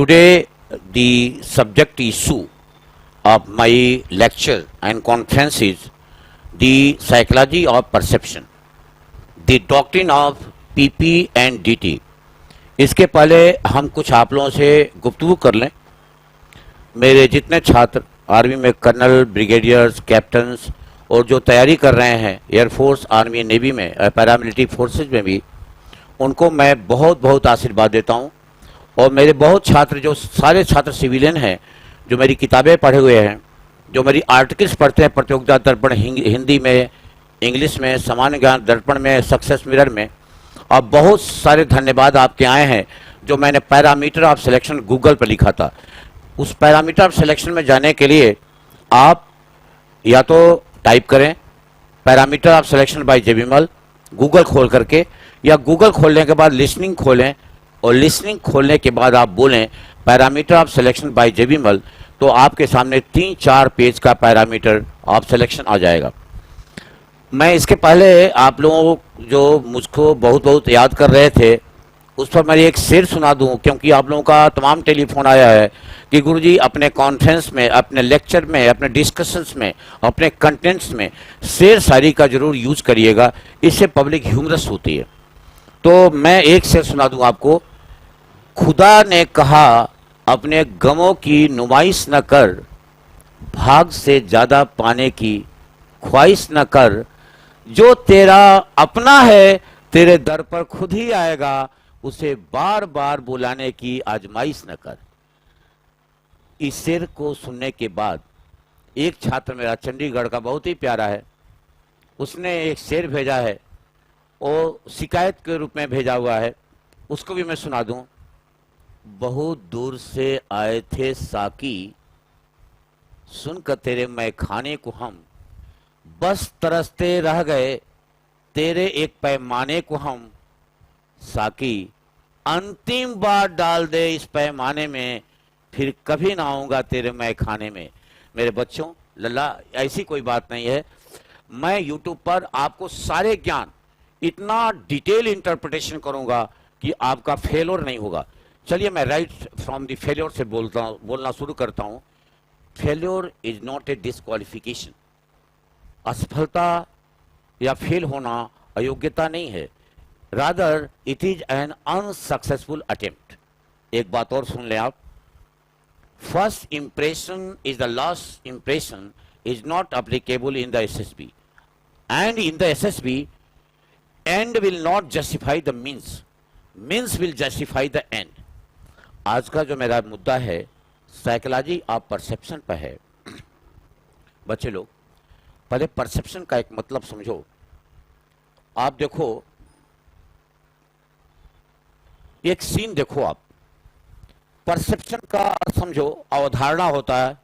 Today, the subject issue of my lecture and conference is the psychology of perception, the doctrine of PP and DT. इसके पहले हम कुछ आप लोगों से गुफ्तगू कर लें। मेरे जितने छात्र आर्मी में कर्नल, ब्रिगेडियर्स, कैप्टन्स और जो तैयारी कर रहे हैं एयरफोर्स, आर्मी, नेवी में, पैरामिलिट्री फोर्सेज में भी, उनको मैं बहुत बहुत आशीर्वाद देता हूं। और मेरे बहुत छात्र, जो सारे छात्र सिविलियन हैं, जो मेरी किताबें पढ़े हुए हैं, जो मेरी आर्टिकल्स पढ़ते हैं प्रतियोगिता दर्पण हिंदी में, इंग्लिश में, सामान्य ज्ञान दर्पण में, सक्सेस मिरर में, और बहुत सारे धन्यवाद आपके आए हैं। जो मैंने पैरामीटर ऑफ सिलेक्शन गूगल पर लिखा था, उस पैरामीटर ऑफ सिलेक्शन में जाने के लिए आप या तो टाइप करें पैरामीटर ऑफ सिलेक्शन बाय जेबीमल गूगल खोल करके, या गूगल खोलने के बाद लिसनिंग खोलें और लिसनिंग खोलने के बाद आप बोलें पैरामीटर ऑफ सिलेक्शन बाय जेबीमल, तो आपके सामने 3-4 पेज का पैरामीटर ऑफ सिलेक्शन आ जाएगा। मैं इसके पहले आप लोगों जो मुझको बहुत बहुत याद कर रहे थे, उस पर मैं एक शेर सुना दूं, क्योंकि आप लोगों का तमाम टेलीफोन आया है कि गुरुजी अपने कॉन्फ्रेंस में, अपने लेक्चर में, अपने डिस्कशंस में, अपने कंटेंट्स में शेर शायरी का जरूर यूज करिएगा, इससे पब्लिक ह्यूमरस होती है। तो मैं एक शेर सुना दूं आपको। खुदा ने कहा अपने गमों की नुमाइश न कर, भाग से ज्यादा पाने की ख्वाहिश न कर, जो तेरा अपना है तेरे दर पर खुद ही आएगा, उसे बार बार बुलाने की आजमाइश न कर। इस शेर को सुनने के बाद एक छात्र मेरा चंडीगढ़ का, बहुत ही प्यारा है, उसने एक शेर भेजा है और शिकायत के रूप में भेजा हुआ है, उसको भी मैं सुना दूं। बहुत दूर से आए थे साकी, सुनकर तेरे मैखाने को हम, बस तरसते रह गए तेरे एक पैमाने को हम। साकी अंतिम बार डाल दे इस पैमाने में, फिर कभी ना आऊंगा तेरे मैखाने में। मेरे बच्चों, लल्ला ऐसी कोई बात नहीं है। मैं यूट्यूब पर आपको सारे ज्ञान इतना डिटेल इंटरप्रिटेशन करूंगा कि आपका फेलियर नहीं होगा। चलिए मैं राइट फ्रॉम द फेलियर से बोलना शुरू करता हूं। Failure is not A disqualification. असफलता या फेल होना अयोग्यता नहीं है, rather it is an unsuccessful attempt. एक बात और सुन लें आप। First impression is the last impression is not applicable in the SSB, and in the SSB and will not justify the means, means will justify the end. आज का जो मेरा मुद्दा है साइकोलॉजी ऑफ परसेप्शन पर है। बच्चे लोग, पहले परसेप्शन का एक मतलब समझो। आप देखो, एक सीन देखो आप। परसेप्शन का अर्थ समझो, अवधारणा होता है,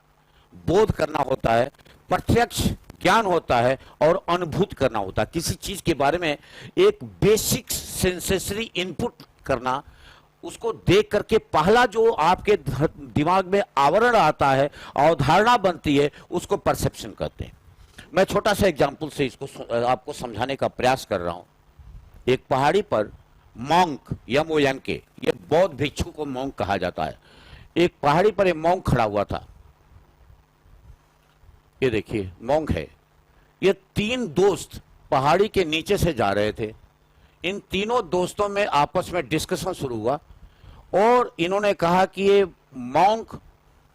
बोध करना होता है, प्रत्यक्ष ज्ञान होता है और अनुभूत करना होता है। किसी चीज के बारे में एक बेसिक सेंसेसरी इनपुट करना, उसको देख करके पहला जो आपके दिमाग में आवरण आता है, अवधारणा बनती है, उसको परसेप्शन कहते हैं। मैं छोटा सा एग्जाम्पल से इसको आपको समझाने का प्रयास कर रहा हूं। एक पहाड़ी पर मॉन्क, MONK, ये बौद्ध भिक्षु को मॉन्क कहा जाता है। एक पहाड़ी पर एक मॉन्क खड़ा हुआ था। ये देखिए मॉन्क है। ये 3 दोस्त पहाड़ी के नीचे से जा रहे थे। इन तीनों दोस्तों में आपस में डिस्कशन शुरू हुआ और इन्होंने कहा कि ये मॉन्क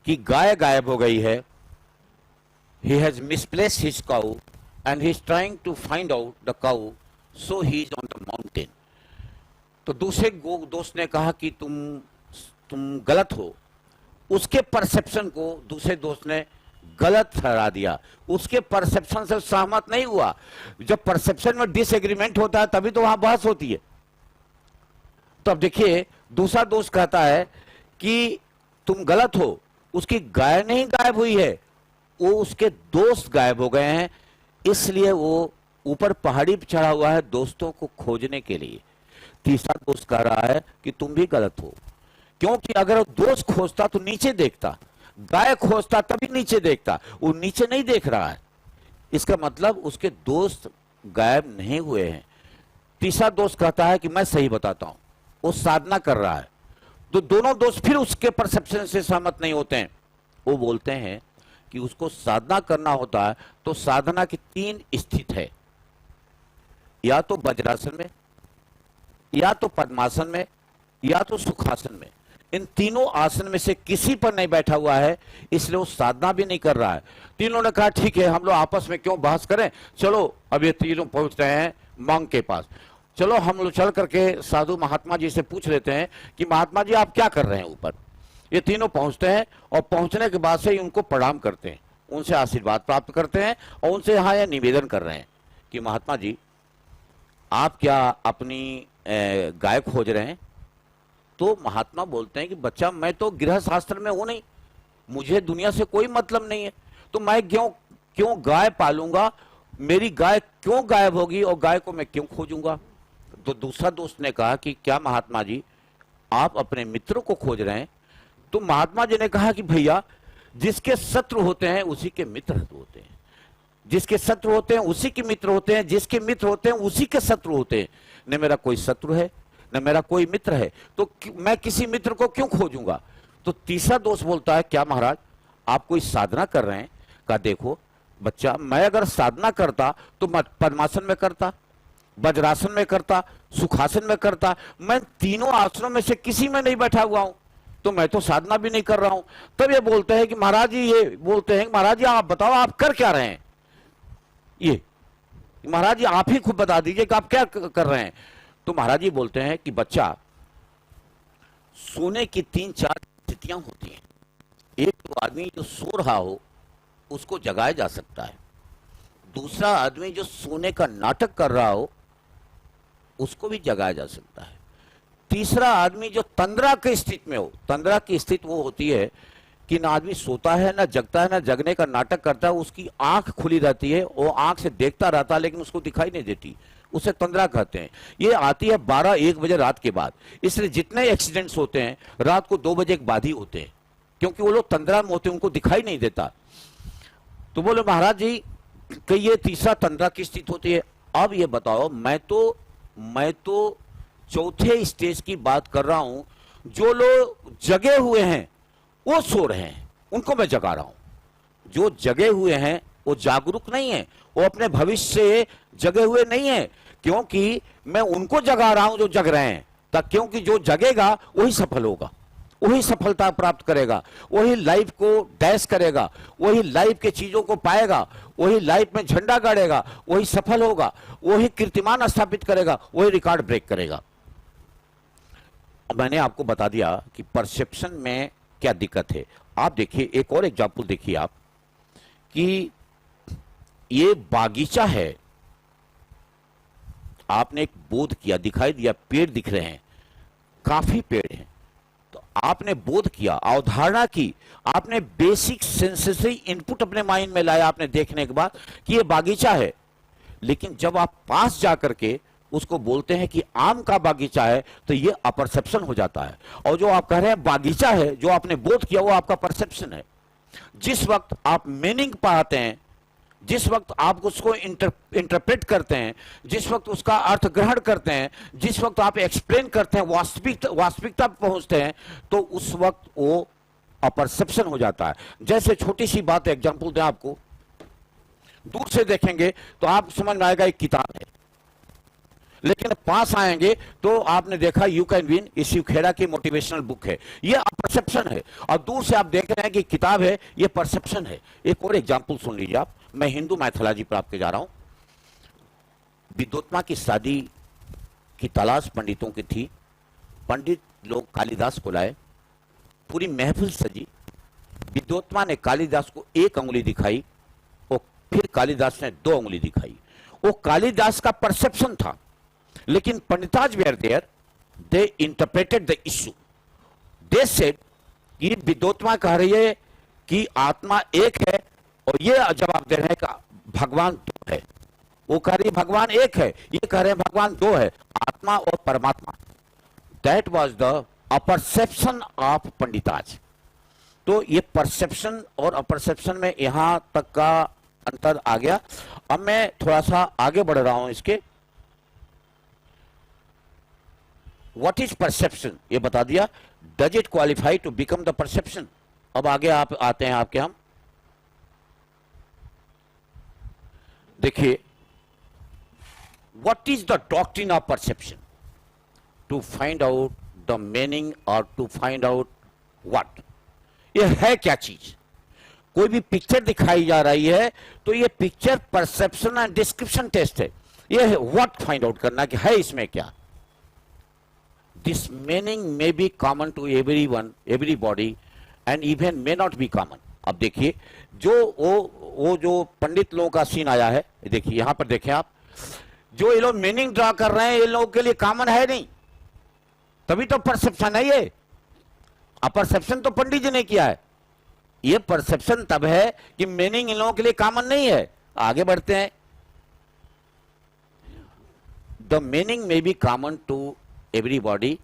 की गाय गायब हो गई है। He has misplaced his cow and he is trying to find out the cow, so he is on the mountain. तो दूसरे दोस्त ने कहा कि तुम गलत हो। उसके परसेप्शन को दूसरे दोस्त ने गलत ठहरा दिया। उसके परसेप्शन से सहमत नहीं हुआ। जब परसेप्शन में डिसएग्रीमेंट होता है तभी तो वहां बहस होती है। तो अब देखिए, दूसरा दोस्त कहता है कि तुम गलत हो, उसकी गाय नहीं गायब हुई है, वो उसके दोस्त गायब हो गए हैं, इसलिए वो ऊपर पहाड़ी पर चढ़ा हुआ है दोस्तों को खोजने के लिए। तीसरा दोस्त कह रहा है कि तुम भी गलत हो, क्योंकि अगर वो दोस्त खोजता तो नीचे देखता, गाय खोजता तभी नीचे देखता, वो नीचे नहीं देख रहा है। इसका मतलब उसके दोस्त गायब नहीं हुए हैं। तीसरा दोस्त कहता है कि मैं सही बताता हूं, वो साधना कर रहा है। तो दोनों दोस्त फिर उसके परसेप्शन से सहमत नहीं होते हैं। वो बोलते हैं कि उसको साधना करना होता है तो साधना की 3 स्थिति है, या तो वज्रासन में, या तो पद्मासन में, या तो सुखासन में। इन तीनों आसन में से किसी पर नहीं बैठा हुआ है, इसलिए वो साधना भी नहीं कर रहा है। तीनों ने कहा ठीक है, हम लोग आपस में क्यों बहस करें, चलो अब ये तीनों पहुंच रहे हैं मंक के पास। चलो हम लोग चल करके साधु महात्मा जी से पूछ लेते हैं कि महात्मा जी आप क्या कर रहे हैं ऊपर। ये तीनों पहुंचते हैं और पहुंचने के बाद से ही उनको प्रणाम करते हैं, उनसे आशीर्वाद प्राप्त करते हैं और उनसे यहाँ यह निवेदन कर रहे हैं कि महात्मा जी आप क्या अपनी गाय खोज रहे हैं। तो महात्मा बोलते हैं कि बच्चा मैं तो गृह शास्त्र में हूं नहीं, मुझे दुनिया से कोई मतलब नहीं है, तो मैं क्यों गाय पालूंगा, मेरी गाय क्यों गायब होगी और गाय को मैं क्यों खोजूंगा। तो दूसरा दोस्त ने कहा कि क्या महात्मा जी आप अपने मित्र को खोज रहे हैं। तो महात्मा जी ने कहा कि भैया जिसके शत्रु होते हैं उसी के मित्र होते हैं, जिसके शत्रु होते हैं उसी के मित्र होते हैं, जिसके मित्र होते हैं उसी के शत्रु होते हैं। न मेरा कोई शत्रु है न मेरा कोई मित्र है, तो मैं किसी मित्र को क्यों खोजूंगा। तो तीसरा दोस्त बोलता है क्या महाराज आप कोई साधना कर रहे हैं। कहा देखो बच्चा मैं अगर साधना करता तो मैं पद्मासन में करता, वज्रासन में करता, सुखासन में करता, मैं तीनों आसनों में से किसी में नहीं बैठा हुआ हूं, तो मैं तो साधना भी नहीं कर रहा हूं। तब ये बोलते हैं कि महाराज जी, ये बोलते हैं महाराज जी आप बताओ आप कर क्या रहे हैं। ये महाराज जी आप ही खुद बता दीजिए कि आप क्या कर रहे हैं। तो महाराज जी बोलते हैं कि बच्चा सोने की 3-4 स्थितियां होती हैं। एक तो आदमी जो सो रहा हो उसको जगाया जा सकता है, दूसरा आदमी जो सोने का नाटक कर रहा हो उसको भी जगाया जा सकता है, तीसरा आदमी जो तंद्रा की स्थिति में हो। तंद्रा की स्थिति वो होती है कि ना आदमी सोता है ना जगता है ना जगने का नाटक करता है, उसकी आंख खुली रहती है, वो आंख से देखता रहता है लेकिन उसको दिखाई नहीं देती, उसे तंद्रा कहते हैं। ये आती है 12-1 बजे रात के बाद, इसलिए जितने एक्सीडेंट्स होते हैं रात को 2 बजे के बाद ही होते हैं, क्योंकि वो लोग तंद्रा में होते हैं, उनको दिखाई नहीं देता। तो बोले महाराज जी कि ये तीसरा तंद्रा की स्थिति होती है। अब ये बताओ मैं तो चौथे स्टेज की बात कर रहा हूं, जो लोग जगे हुए हैं वो सो रहे हैं, उनको मैं जगा रहा हूं। जो जगे हुए हैं वो जागरूक नहीं है, वो अपने भविष्य से जगे हुए नहीं है, क्योंकि मैं उनको जगा रहा हूं जो जग रहे हैं, तब क्योंकि जो जगेगा वही सफल होगा, वही सफलता प्राप्त करेगा, वही लाइफ को डैश करेगा, वही लाइफ के चीजों को पाएगा, वही लाइफ में झंडा गाड़ेगा, वही सफल होगा, वही कीर्तिमान स्थापित करेगा, वही रिकॉर्ड ब्रेक करेगा। मैंने आपको बता दिया कि परसेप्शन में क्या दिक्कत है। आप देखिए एक और एग्जाम्पल देखिए आप कि ये बागीचा है, आपने एक बोध किया, दिखाई दिया पेड़ दिख रहे हैं, काफी पेड़ हैं, तो आपने बोध किया, अवधारणा की, आपने बेसिक सेंसेसरी इनपुट अपने माइंड में लाया आपने देखने के बाद कि ये बागीचा है। लेकिन जब आप पास जाकर के उसको बोलते हैं कि आम का बागीचा है तो ये अपरसेप्शन हो जाता है, और जो आप कह रहे हैं बागीचा है, जो आपने बोध किया वो आपका परसेप्शन है। जिस वक्त आप मीनिंग पाते हैं, जिस वक्त आप उसको इंटरप्रेट करते हैं, जिस वक्त उसका अर्थ ग्रहण करते हैं, जिस वक्त आप एक्सप्लेन करते हैं, वास्तविकता पहुंचते हैं, तो उस वक्त वो अपरसेप्शन हो जाता है। जैसे छोटी सी बात एग्जांपल दें आपको, दूर से देखेंगे तो आप समझ में आएगा एक किताब है, लेकिन पास आएंगे तो आपने देखा यू कैन विन, ये शिव खेड़ा की मोटिवेशनल बुक है, ये परसेप्शन है। और दूर से आप देख रहे हैं कि किताब है, ये परसेप्शन है। एक और एग्जांपल सुन लीजिए आप, मैं हिंदू मैथोलॉजी पर आपके जा रहा हूं। विद्योत्मा की शादी की तलाश पंडितों की थी, पंडित लोग कालिदास को लाए, पूरी महफिल सजी, विद्योत्मा ने कालिदास को 1 अंगुली दिखाई और फिर कालिदास ने 2 अंगुली दिखाई। वो कालिदास का परसेप्शन था, लेकिन pandits were there, they interpreted the issue. They said कि विद्योत्मा कह रही है कि आत्मा एक है, और ये जवाब दे रहे हैं कि भगवान 2 है। वो कह रही है भगवान एक है, ये कह रहे हैं भगवान 2 है, आत्मा और परमात्मा। That was the apperception of pandits. तो ये परसेप्शन और अपरसेप्शन में यहां तक का अंतर आ गया। अब मैं थोड़ा सा आगे बढ़ रहा हूं इसके। व्हाट इज परसेप्शन ये बता दिया, does it qualify to become the perception? अब आगे आप आते हैं आपके हम देखिए, what is the doctrine of perception? To find out the meaning और टू फाइंड आउट व्हाट, ये है क्या चीज? कोई भी पिक्चर दिखाई जा रही है तो ये picture perception and description test है। ये है व्हाट फाइंड आउट करना कि है इसमें क्या। This meaning may be common to everyone, everybody, and even may not be common. अब देखिए, जो वो जो पंडित लोगों का सीन आया है, देखिए यहां पर देखें आप, जो ये लोग मीनिंग ड्रा कर रहे हैं ये लोगों के लिए कॉमन है नहीं, तभी तो परसेप्शन है ये। अब परसेप्शन तो पंडित जी ने किया है, ये परसेप्शन तब है कि मीनिंग इन लोगों के लिए कॉमन नहीं है। आगे बढ़ते हैं, the meaning may be common to everybody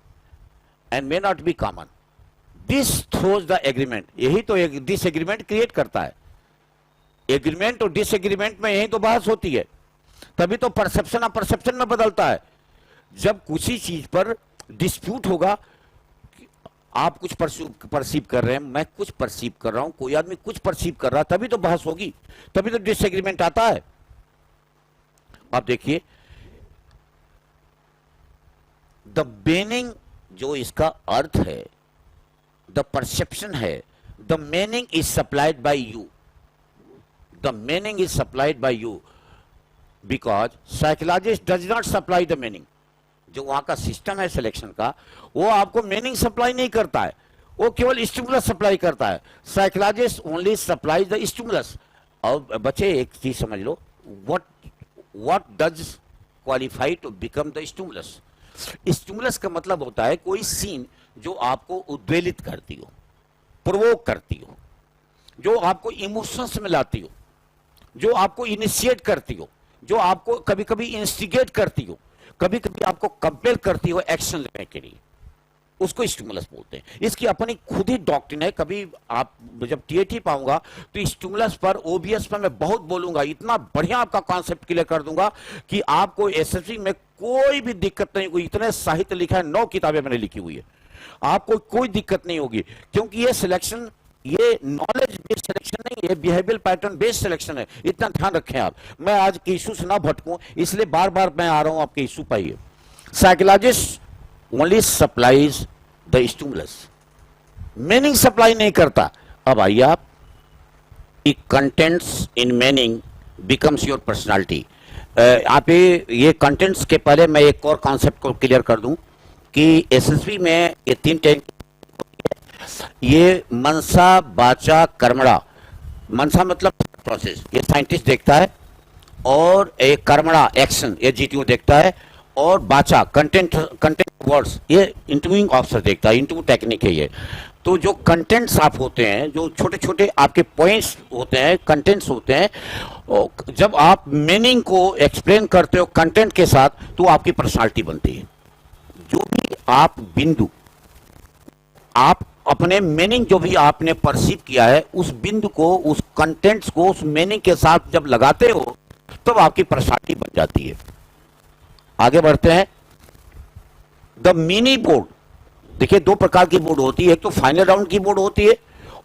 and may not be common, this throws the agreement. यही तो डिसएग्रीमेंट क्रिएट करता है। एग्रीमेंट और डिसएग्रीमेंट में यही तो बहस होती है, तभी तो परसेप्शन ऑफ परसेप्शन में बदलता है। जब किसी चीज पर डिस्प्यूट होगा, आप कुछ परसीव कर रहे हैं, मैं कुछ परसीव कर रहा हूं, कोई आदमी कुछ परसीव कर रहा है, तभी तो बहस होगी, तभी तो डिसएग्रीमेंट आता है। आप देखिए, द मीनिंग, जो इसका अर्थ है, द परसेप्शन है, the meaning is supplied by you, the meaning is supplied by you, because psychologist does not supply the meaning. जो वहां का सिस्टम है सिलेक्शन का, वो आपको मीनिंग सप्लाई नहीं करता है, वो केवल स्टिमुलस सप्लाई करता है। Psychologist only supply the stimulus. और बच्चे एक चीज समझ लो, what does qualify to become the stimulus? Stimulus का मतलब होता है कोई सीन जो आपको उद्वेलित करती हो, प्रोवोक करती हो, जो आपको इमोशंस में लाती हो, जो आपको इनिशिएट करती हो, जो आपको कभी कभी इंस्टिगेट करती हो, कभी कभी आपको कंपेल करती हो एक्शन लेने के लिए, उसको स्टिमुलस बोलते हैं। इसकी अपनी खुद ही डॉक्ट्रिन है। कभी आप जब टीएटी पाऊंगा तो स्टिमुलस पर, ओबीएस पर मैं बहुत बोलूंगा, इतना बढ़िया आपका कॉन्सेप्ट क्लियर कर दूंगा कि आपको एसएससी में कोई भी दिक्कत नहीं होगी। इतने साहित्य लिखा है, 9 किताबें मैंने लिखी हुई है, आपको कोई दिक्कत नहीं होगी, क्योंकि ये सिलेक्शन, ये नॉलेज बेस्ड सिलेक्शन नहीं, ये बिहेवियर पैटर्न बेस्ड सिलेक्शन है। इतना ध्यान रखें आप। मैं आज के इशू से ना भटकूं, इसलिए बार बार मैं आ रहा हूं आपके इशू पाइए। Psychologist only supplies the stimulus, meaning supply नहीं करता। अब आइए आप, it contents in meaning becomes your personality. आप ये कंटेंट्स के पहले मैं एक और कॉन्सेप्ट को क्लियर कर दूं कि एसएसबी में ये 3 टेक्निक, ये मनसा, वाचा, कर्मणा। मनसा मतलब प्रोसेस, ये साइंटिस्ट देखता है, और एक कर्मणा एक्शन, ये जीटीओ देखता है, और वाचा कंटेंट वर्ड्स, ये इंटरव्यूइंग ऑफिसर देखता है। इंटरव्यू टेक्निक है ये। तो जो कंटेंट्स आप होते हैं, जो छोटे छोटे आपके पॉइंट्स होते हैं, कंटेंट्स होते हैं, जब आप मीनिंग को एक्सप्लेन करते हो कंटेंट के साथ, तो आपकी पर्सनालिटी बनती है। जो भी आप बिंदु, आप अपने मीनिंग जो भी आपने परसीव किया है, उस बिंदु को, उस कंटेंट्स को उस मीनिंग के साथ जब लगाते हो, तब आपकी पर्सनालिटी बन जाती है। आगे बढ़ते हैं, द मिनी बोर्ड। देखिए 2 प्रकार की बोर्ड होती है, एक तो फाइनल राउंड की बोर्ड होती है,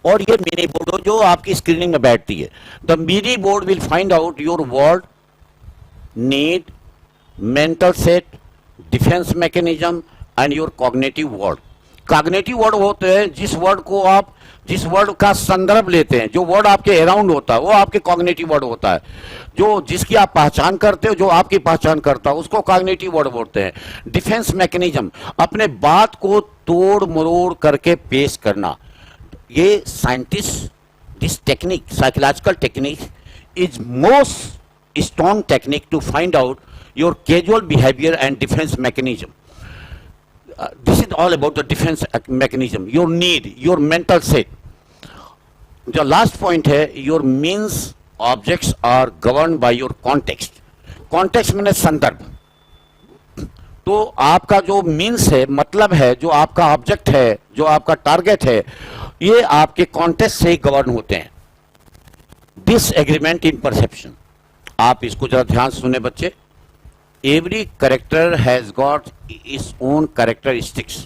और ये मिनी बोर्ड जो आपकी स्क्रीनिंग में बैठती है। The mini board will find out your word, need, mental set, defence mechanism and your cognitive word. Cognitive word होते हैं जिस वर्ड को आप, जिस वर्ड का संदर्भ लेते हैं, जो वर्ड आपके अराउंड होता है, वो आपके कॉग्निटिव वर्ड होता है। जो जिसकी आप पहचान करते हो, जो आपकी पहचान करता है, उसको कॉग्निटिव वर्ड बोलते हैं। डिफेंस मैकेनिज्म, अपने बात को तोड़ मरोड़ करके पेश करना। ये scientist, this technique, psychological technique is most strong technique to find out your casual behaviour and defence mechanism. This is all about the defense mechanism, your need, your mental state. The last point है, your means objects are governed by your context. Context मैंने संदर्भ। तो आपका जो means है, मतलब है, जो आपका ऑब्जेक्ट है, जो आपका टारगेट है, ये आपके कॉन्टेक्स्ट से ही गवर्न होते हैं। डिसएग्रीमेंट इन परसेप्शन, आप इसको जरा ध्यान से सुने बच्चे। Every character has got its own characteristics.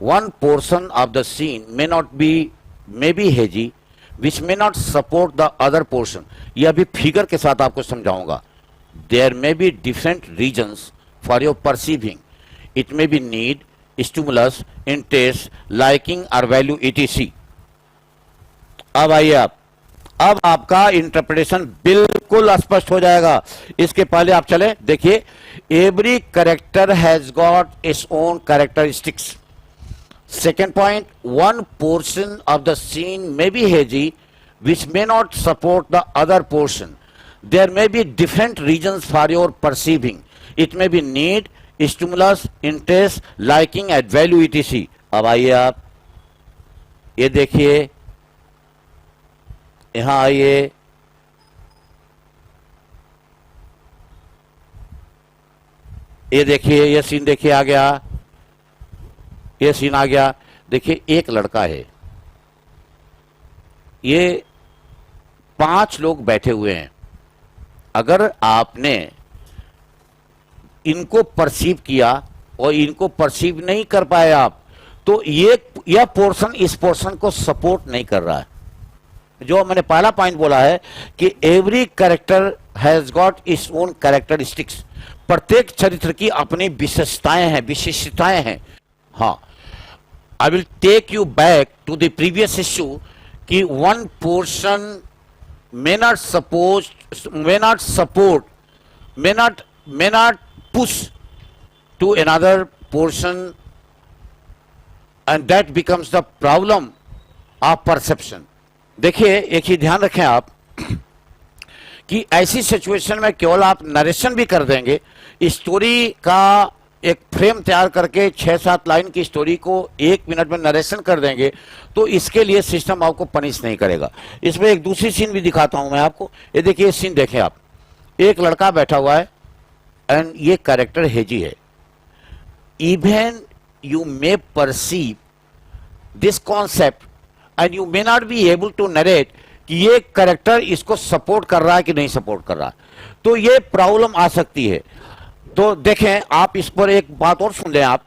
one portion of the scene may be hazy which may not support the other portion. ये अभी फिगर के साथ आपको समझाऊंगा. There may be different reasons for your perceiving. It may be need, stimulus, interest, liking or value etc. अब आइए अब आपका इंटरप्रिटेशन बिल्कुल स्पष्ट हो जाएगा. इसके पहले आप चले देखिए, every character has got its own characteristics. Second point, one portion of the scene may be hazy which may not support the other portion. There may be different reasons for your perceiving. It may be need, stimulus, interest, liking and value etc. अब आइए आप ये देखिए, यहां आइए, ये देखिए, ये सीन देखिए आ गया, ये सीन आ गया. देखिए एक लड़का है, ये 5 लोग बैठे हुए हैं. अगर आपने इनको परसीव किया और इनको परसीव नहीं कर पाए आप, तो यह पोर्शन इस पोर्शन को सपोर्ट नहीं कर रहा है. जो मैंने पहला पॉइंट बोला है कि every character has got its own characteristics. प्रत्येक चरित्र की अपनी विशेषताएं हैं, विशिष्टताएं हैं. हाँ, I will take you back to the previous issue कि one portion may not push to another portion and that becomes the problem of perception. देखिए एक ही ध्यान रखें आप कि ऐसी सिचुएशन में केवल आप नरेशन भी कर देंगे, स्टोरी का एक फ्रेम तैयार करके 6-7 लाइन की स्टोरी को 1 मिनट में नरेशन कर देंगे, तो इसके लिए सिस्टम आपको पनिश नहीं करेगा. इसमें एक दूसरी सीन भी दिखाता हूं मैं आपको. ये देखिए सीन देखें आप, एक लड़का बैठा हुआ है एंड ये कैरेक्टर हेजी है. Even you may perceive this concept and you may not be able to narrate कि ये कैरेक्टर इसको सपोर्ट कर रहा है कि नहीं सपोर्ट कर रहा है. तो ये प्रॉब्लम आ सकती है. तो देखें आप इस पर एक बात और सुन लें आप.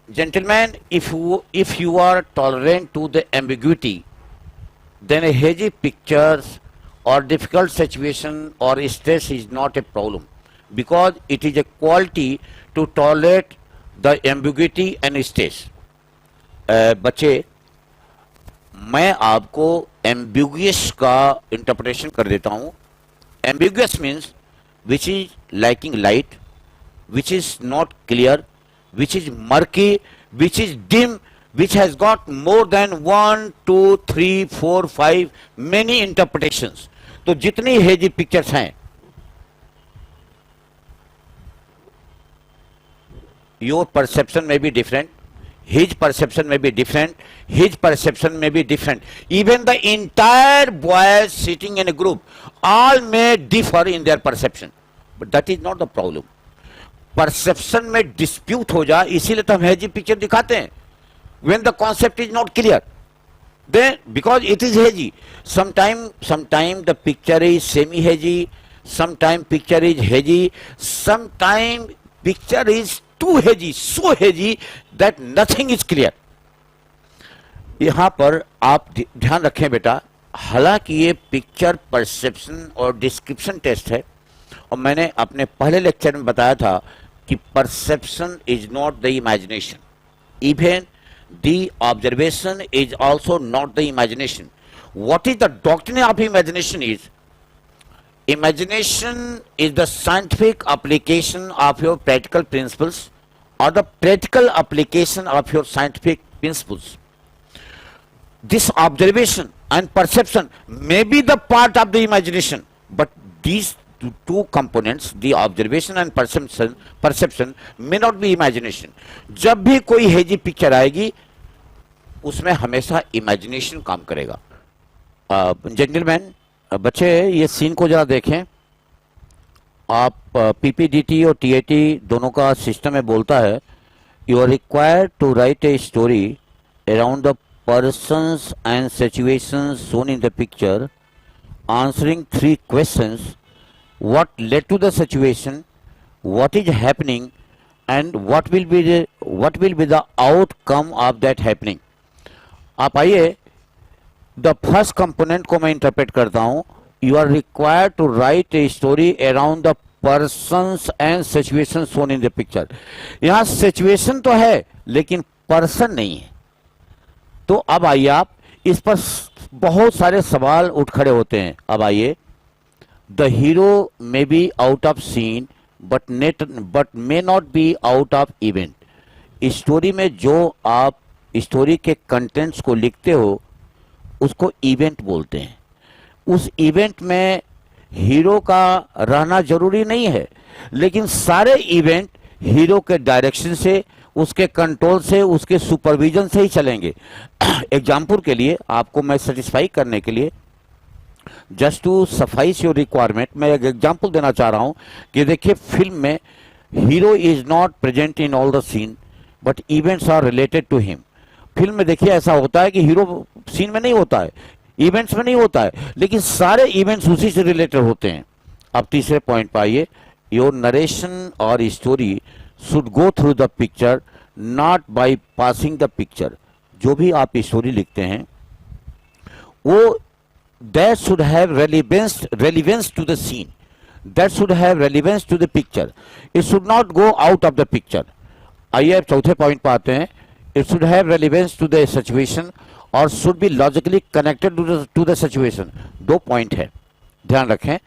Gentleman, if you are tolerant to the ambiguity, then a hazy pictures और डिफिकल्ट सिचुएशन और stress is not a problem, because it is a quality to tolerate the ambiguity and stress. बच्चे, मैं आपको एम्बिगुअस का interpretation कर देता हूं. Ambiguous means which is liking light, which is not clear, which is murky, which is dim, which has got more than 1, 2, 3, 4, 5 many interpretations. तो जितनी hazy pictures हैं, your perception may be different, his perception may be different, his perception may be different. Even the entire boys sitting in a group, all may differ in their perception, but that is not the problem. Perception में dispute हो जाए, इसीलिए तो हम hazy picture दिखाते हैं. When the concept is not clear, then because it is hazy. Sometime the picture is semi hazy, sometime picture is hazy, sometime picture is too hazy, so hazy that nothing is clear. यहां पर आप ध्यान रखें बेटा, हालांकि ये picture perception और description test है, और मैंने अपने पहले लेक्चर में बताया था कि perception is not the imagination, even the observation is also not the imagination. What is the doctrine of imagination is, imagination is the scientific application of your practical principles or the practical application of your scientific principles. This observation and perception may be the part of the imagination, but these two components, the observation and perception may not be imagination. जब भी कोई hazy picture आएगी उसमें हमेशा imagination काम करेगा. Gentleman, बच्चे ये सीन को जरा देखें. आप पीपीडीटी और टीएटी दोनों का सिस्टम में बोलता है you are required to write a story around the persons and situations shown in the picture, answering 3 questions: what led to the situation, what is happening, and what will be the outcome of that happening. आप आइए, the first component को मैं interpret करता हूं. You are required to write a story around the persons and situation shown in the picture. यहां situation तो है लेकिन पर्सन नहीं है. तो अब आइए, आप इस पर बहुत सारे सवाल उठ खड़े होते हैं. अब आइए, the hero may be out of scene but may not be out of event. Story में जो आप स्टोरी के कंटेंट्स को लिखते हो उसको इवेंट बोलते हैं. उस इवेंट में हीरो का रहना जरूरी नहीं है, लेकिन सारे इवेंट हीरो के डायरेक्शन से, उसके कंट्रोल से, उसके सुपरविजन से ही चलेंगे. एग्जाम्पल के लिए आपको मैं सेटिस्फाई करने के लिए, just to suffice your requirement, मैं एक एग्जाम्पल देना चाह रहा हूं कि देखिए, फिल्म में hero is not present in all the scene but events are related to him. Film में देखिए ऐसा होता है कि हीरो सीन में नहीं होता है, इवेंट्स में नहीं होता है, लेकिन सारे इवेंट्स उसी से रिलेटेड होते हैं. अब तीसरे पॉइंट पर आइए, योर नरेशन और story should go through the picture not by passing the picture. जो भी आप स्टोरी लिखते हैं वो that should have relevance to the scene, that should have relevance to the picture. It should not go out of the picture. आइए अब चौथे point पर आते हैं. It should have relevance to the situation और should be logically connected to the situation. दो point है, ध्यान रखें.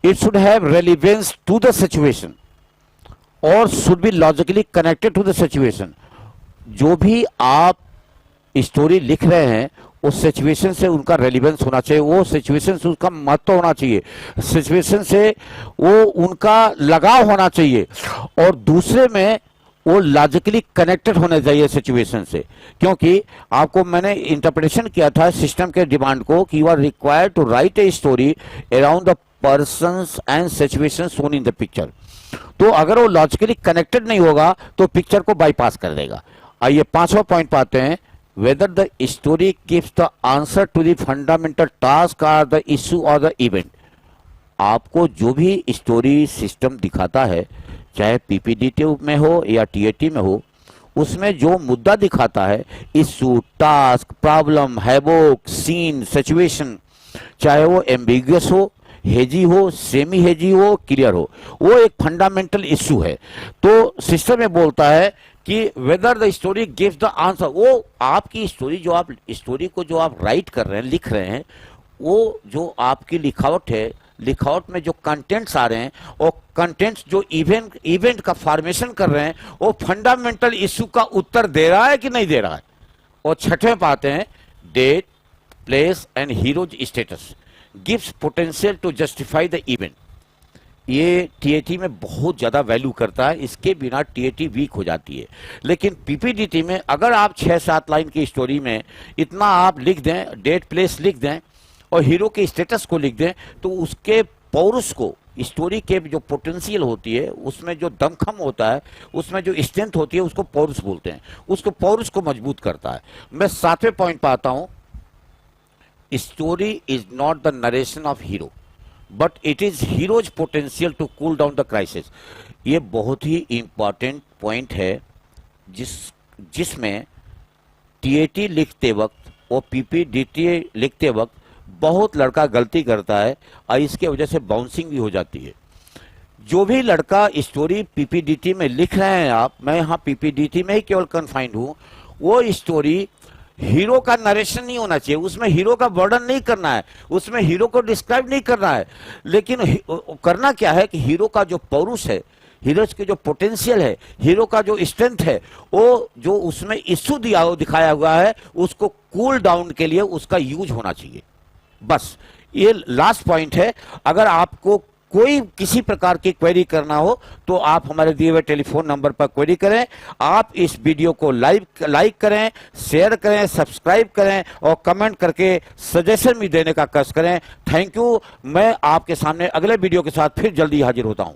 It should have relevance to the situation और should be logically connected to the situation. जो भी आप स्टोरी लिख रहे हैं उस सिचुएशन से उनका रेलिवेंस होना चाहिए, वो सिचुएशन से उसका महत्व होना चाहिए, सिचुएशन से वो उनका लगाव होना चाहिए, और दूसरे में वो लॉजिकली कनेक्टेड होने चाहिए सिचुएशन से. क्योंकि आपको मैंने इंटरप्रिटेशन किया था सिस्टम के डिमांड को कि you are required to write a story around the persons and situation shown in the picture. तो अगर वो लॉजिकली कनेक्टेड नहीं होगा तो पिक्चर को बाईपास कर देगा. आइए पांचवा पॉइंट पाते हैं. Whether the story gives the answer to the fundamental task और द इशू और द इवेंट. आपको जो भी स्टोरी सिस्टम दिखाता है, चाहे पीपीडीटी में हो या टीएटी में हो, उसमें जो मुद्दा दिखाता है, issue, task, problem, havoc, scene, situation, चाहे वो एम्बिगुअस हो, हेजी हो, सेमी हेजी हो, क्लियर हो, वो एक फंडामेंटल इशू है. तो सिस्टम में बोलता है कि weather the story gives the answer. वो आपकी स्टोरी, जो आप स्टोरी को जो आप राइट कर रहे हैं, लिख रहे हैं, वो जो आपकी लिखावट है, लिखावट में जो कंटेंट्स आ रहे हैं, और कंटेंट्स जो इवेंट का फॉर्मेशन कर रहे हैं, वो फंडामेंटल इशू का उत्तर दे रहा है कि नहीं दे रहा है. और छठवें पाते हैं, date, place and hero's status gives potential to justify the event. ये टीएटी में बहुत ज्यादा वैल्यू करता है, इसके बिना टीएटी वीक हो जाती है. लेकिन पीपीडीटी में अगर आप 6-7 लाइन की स्टोरी में इतना आप लिख दें, डेट, प्लेस लिख दें और हीरो के स्टेटस को लिख दें, तो उसके पौरुष को, स्टोरी के जो पोटेंशियल होती है, उसमें जो दमखम होता है, उसमें जो स्ट्रेंथ होती है, उसको पौरुष बोलते हैं. उसको पौरुष को मजबूत करता है. मैं 7वें पॉइंट पर आता हूं. Story is not the narration of hero but it is hero's potential to cool down the crisis. ये बहुत ही इंपॉर्टेंट पॉइंट है जिसमें टीएटी लिखते वक्त और पीपीडीटी लिखते वक्त बहुत लड़का गलती करता है और इसके वजह से बाउंसिंग भी हो जाती है. जो भी लड़का स्टोरी पीपीडीटी में लिख रहे हैं आप, मैं यहाँ पीपीडीटी में ही केवल कन्फाइंड हूँ, वो स्टोरी हीरो का नरेशन नहीं होना चाहिए, उसमें हीरो का वर्णन नहीं करना है, उसमें हीरो को डिस्क्राइब नहीं करना है. लेकिन करना क्या है कि हीरो का जो पौरुष है, हीरोज के जो पोटेंशियल है, हीरो का जो स्ट्रेंथ है, वो जो उसमें इशू दिखाया हुआ है, उसको कूल डाउन के लिए उसका यूज होना चाहिए. बस ये लास्ट पॉइंट है. अगर आपको कोई किसी प्रकार की क्वेरी करना हो तो आप हमारे दिए हुए टेलीफोन नंबर पर क्वेरी करें. आप इस वीडियो को लाइक करें, शेयर करें, सब्सक्राइब करें और कमेंट करके सजेशन भी देने का कष्ट करें. Thank you. मैं आपके सामने अगले वीडियो के साथ फिर जल्दी हाजिर होता हूं.